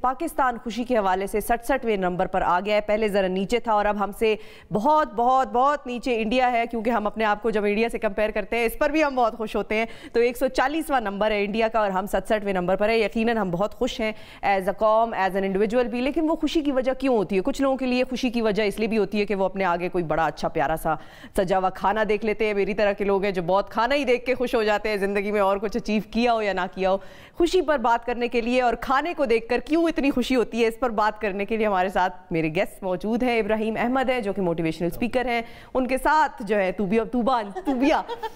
پاکستان خوشی کے حوالے سے 67ویں نمبر پر آ گیا ہے. پہلے ذرا نیچے تھا اور اب ہم سے بہت بہت بہت نیچے انڈیا ہے, کیونکہ ہم اپنے آپ کو جب انڈیا سے کمپیئر کرتے ہیں اس پر بھی ہم بہت خوش ہوتے ہیں. تو 140واں نمبر ہے انڈیا کا اور ہم 67ویں نمبر پر ہے. یقیناً ہم بہت خوش ہیں ایز اے قوم, ایز این انڈیویجول بھی. لیکن وہ خوشی کی وجہ کیوں ہوتی ہے؟ کچھ لوگوں کے لیے خوشی کی وجہ اس لیے بھی ہوتی ہے کہ وہ اپنے آگے کوئی بڑا اچھا پیارا سا سجا ہوا کھانا دیکھ لیتے ہیں. میری طرح کے لوگ ہیں جو بہت کھانا ہی دیکھ کے خوش ہو جاتے ہیں, زندگی میں اور کچھ اچیو کیا ہو یا نہ کیا ہو. خوشی پر بات کرنے کے لیے اور کھانے کو دیکھ کر کیوں اتنی خوشی ہوتی ہے, اس پر بات کرنے کے لیے ہمارے ساتھ میرے گیسٹ موجود ہیں. ابراہیم احمد ہیں جو کہ موٹیویشنل اسپیکر ہیں, ان کے ساتھ جو ہے توبیہ.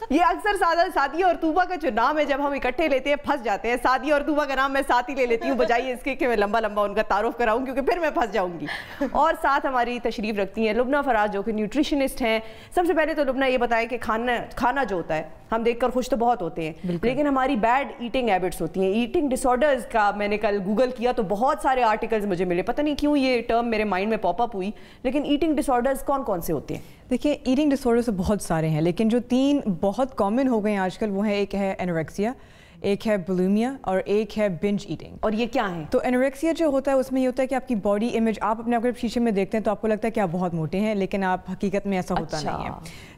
یہ اکثر سعدیہ اور طوبہ کا جو نام ہے جب ہم اکٹھے لیتے ہیں پھنس جاتے ہیں. سعدیہ اور طوبہ کا نام میں ساتھ ہی لے لیتی ہوں بجائے اس کے کہ میں لمبا ان کا تعارف کراؤں, کیونکہ پھر میں پھنس جاؤں گی. اور ساتھ ہماری تشریف رکھتی ہیں لبنہ فراز جو کہ نیوٹریشنسٹ ہیں. سب سے پہلے تو لبنہ یہ بتائیں کہ کھانا جو ہوتا ہے ہم دیکھ کر خوش تو بہت ہوتے ہیں, لیکن ہماری بیڈ ایٹنگ ہیبٹس ہوتی ہیں. ایٹنگ ڈس آرڈرز کا میں نے کل گوگل کیا تو بہت سارے آرٹیکلز مجھے ملے. پتہ نہیں کیوں یہ ٹرم میرے مائنڈ میں پاپ اپ ہوئی, لیکن ایٹنگ ڈس آرڈرز کون سے ہوتے ہیں؟ دیکھیں, ایٹنگ ڈس آرڈرز بہت سارے ہیں, لیکن جو 3 بہت کامن ہو گئے ہیں آج کل وہ ہیں, ایک ہے انوریکسیا, ایک ہے بولیمیا اور ایک ہے بنج ایٹنگ. اور یہ کیا ہے؟ تو انوریکسیا جو ہوتا ہے اس میں یہ ہوتا ہے کہ آپ کی باڈی امیج, آپ اپنے آپ کو شیشے میں دیکھتے ہیں تو آپ کو لگتا ہے کہ آپ بہت موٹے ہیں, لیکن آپ حقیقت میں ایسا ہوتا نہیں ہے.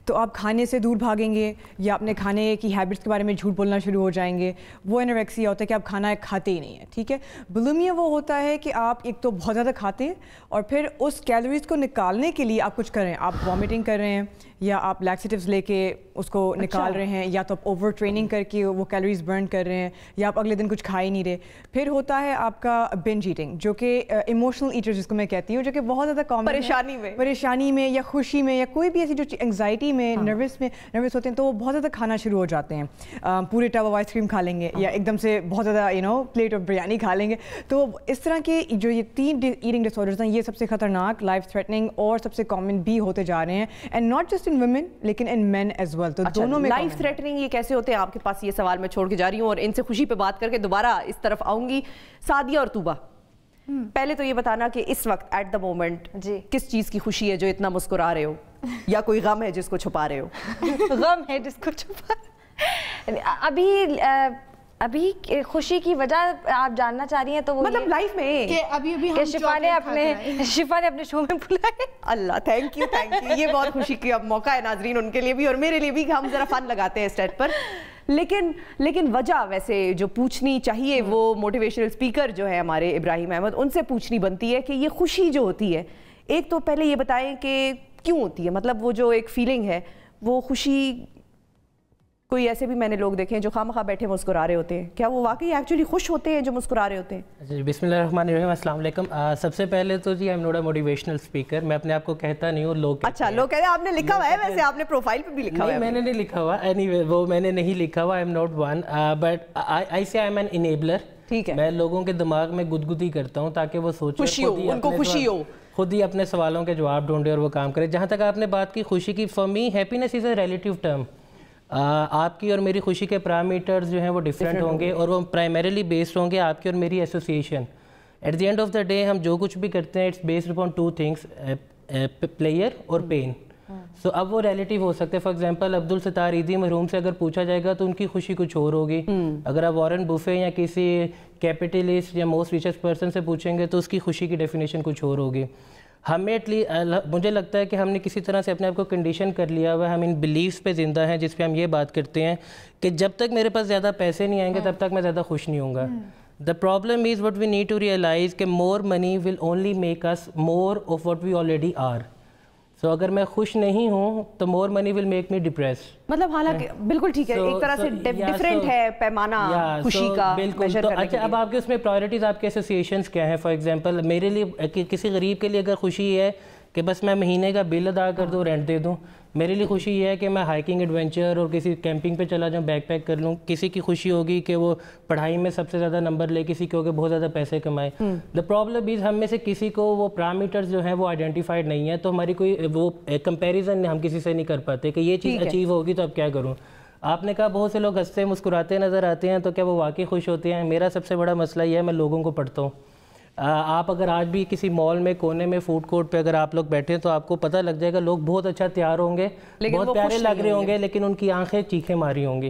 تو آپ کھانے سے دور بھاگیں گے یا اپنے کھانے کی ہیبٹس کے بارے میں جھوٹ بولنا شروع ہو جائیں گے. وہ انوریکسیا ہوتا ہے کہ آپ کھانا کھاتے ہی نہیں ہیں, ٹھیک ہے. بولیمیا وہ ہوتا ہے کہ آپ ایک تو بہت زیادہ کھاتے ہیں اور پھر اس کیلوریز کو نکالنے کے لیے آپ کچھ کر رہے ہیں, آپ وامٹنگ کر رہے ہیں یا آپ لیکسیٹیوز لے کے اس کو نکال رہے ہیں, یا تو آپ اوور ٹریننگ کر کے وہ کیلوریز برن کر رہے ہیں, یا آپ اگلے دن کچھ کھا ہی نہیں رہے. پھر ہوتا ہے آپ کا بنج ایٹنگ جو کہ ایموشنل ایٹر جس کو میں کہتی ہوں, جو کہ بہت زیادہ کامن ہے پریشانی میں یا خوشی میں یا کوئی بھی ایسی جو انگزائٹی میں نروس ہوتے ہیں تو وہ بہت زیادہ کھانا شروع ہو جاتے ہیں. پورے ٹب آف آئس کریم کھا لیں گے یا ایک دم سے بہت زیادہ پلیٹ آف بریانی کھا لیں گے. تو اس طرح کے جو یہ 3 ایٹنگ ڈس آرڈرز ہیں یہ سب سے خطرناک, لائف تھریٹننگ اور سب سے کامن بھی ہوتے جا رہے ہیں, and not just in women لیکن ان مین ایز ویل. تو دونوں میں لائف تھریٹننگ یہ کیسے ہوتے ہیں؟ آپ کے پاس یہ سوال میں چھوڑ کے جا رہی ہوں اور ان سے خوشی پہ بات کر کے دوبارہ اس طرف آؤں گی. سعدیہ اور طوبہ, پہلے تو یہ بتانا کہ اس وقت ایٹ دا مومنٹ کس چیز کی خوشی ہے جو اتنا مسکرا رہے ہو, یا کوئی غم ہے جس کو چھپا رہے ہو؟ غم ہے جس کو چھپا ابھی خوشی کی وجہ آپ جاننا چاہ رہی ہیں تو وہ مطلب لائف میں کہ ابھی شفا نے اپنے شو میں بلائے. اللہ تھینک یو. یہ بہت خوشی کی اب موقع ہے ناظرین ان کے لیے بھی اور میرے لیے بھی کہ ہم ذرا فن لگاتے ہیں اسٹیج پر. لیکن وجہ ویسے جو پوچھنی چاہیے وہ موٹیویشنل اسپیکر جو ہے ہمارے ابراہیم احمد, ان سے پوچھنی بنتی ہے کہ یہ خوشی جو ہوتی ہے, ایک تو پہلے یہ بتائیں کہ کیوں ہوتی ہے, مطلب وہ جو ایک فیلنگ ہے وہ خوشی. کوئی ایسے بھی میں نے لوگ دیکھے ہیں جو خواہ بیٹھے مسکرا رہے ہوتے ہیں, کیا وہ واقعی ایکچولی خوش ہوتے ہیں جو مسکرا رہے ہوتے ہیں؟ بسم اللہ الرحمن الرحیم. السلام علیکم. سب سے پہلے تو جی I am not a motivational speaker, میں اپنے آپ کو کہتا نہیں ہوں. لوگ اچھا لوگ کہتے ہیں, آپ نے لکھا ہوا ہے ویسے, آپ نے پروفائل پہ بھی لکھا ہوا ہے. میں نے نہیں لکھا ہوا, اینی وے وہ میں نے نہیں لکھا ہوا, آئی am not one, but I سے آئی ایم این انیبلر. ٹھیک ہے, میں لوگوں کے دماغ میں گدگدی کرتا ہوں تاکہ وہ سوچیں, ان کو خوشی ہو, خود ہی اپنے سوالوں کے جواب ڈھونڈے اور وہ کام کرے. جہاں تک آپ نے بات کی خوشی کی, for me happiness is a relative term. آپ کی اور میری خوشی کے پیرامیٹرز جو ہیں وہ ڈیفرنٹ ہوں گے اور وہ پرائمریلی بیسڈ ہوں گے آپ کی اور میری association. At the end of the day ہم جو کچھ بھی کرتے ہیں it's based upon 2 things, pleasure اور پین. سو اب وہ ریلیٹیو ہو سکتے ہیں. فار ایگزامپل عبدالستار عیدی مرحوم سے اگر پوچھا جائے گا تو ان کی خوشی کچھ اور ہوگی. اگر آپ وارن بفے یا کسی کیپٹلسٹ یا موسٹ ریچسٹ پرسن سے پوچھیں گے تو اس کی خوشی کی ڈیفینیشن کچھ اور ہوگی. ہمیں مجھے لگتا ہے کہ ہم نے کسی طرح سے اپنے آپ کو کنڈیشن کر لیا ہوا ہے, ہم ان بلیفس پہ زندہ ہیں جس پہ ہم یہ بات کرتے ہیں کہ جب تک میرے پاس زیادہ پیسے نہیں آئیں گے تب تک میں زیادہ خوش نہیں ہوں گا. The problem is what we need to realise کہ more money will only make us more of what we already are. So اگر میں خوش نہیں ہوں تو مور money will make me depress. مطلب حالانکہ بالکل ٹھیک ہے, ایک طرح سے ڈیفرنٹ ہے پیمانہ خوشی کا میجر کرنے کے لیے. اچھا اب آپ کے اس میں پرائرٹیز, آپ کے ایسوسیشنز کیا ہیں؟ فار ایگزامپل میرے لیے کسی غریب کے لیے اگر خوشی ہے کہ بس میں مہینے کا بل ادا کر دوں, رینٹ دے دوں, میرے لیے خوشی یہ ہے کہ میں ہائکنگ ایڈونچر اور کسی کیمپنگ پہ چلا جاؤں, بیک پیک کر لوں. کسی کی خوشی ہوگی کہ وہ پڑھائی میں سب سے زیادہ نمبر لے, کسی کو کہ بہت زیادہ پیسے کمائے. دا پرابلم از ہم میں سے کسی کو وہ پیرامیٹرز جو ہیں وہ آئیڈینٹیفائڈ نہیں ہیں, تو ہماری کوئی وہ کمپیریزن ہم کسی سے نہیں کر پاتے کہ یہ چیز اچیو ہوگی تو اب کیا کروں. آپ نے کہا بہت سے لوگ ہنستے مسکراتے نظر آتے ہیں, تو کیا وہ واقعی خوش ہوتے ہیں؟ میرا سب سے بڑا مسئلہ یہ ہے میں لوگوں کو پڑھتا ہوں. آپ اگر آج بھی کسی مال میں کونے میں فوڈ کورٹ پہ اگر آپ لوگ بیٹھے ہیں تو آپ کو پتہ لگ جائے گا لوگ بہت اچھا تیار ہوں گے, بہت پیارے لگ رہے ہوں گے, لیکن ان کی آنکھیں چیخیں ماری ہوں گی.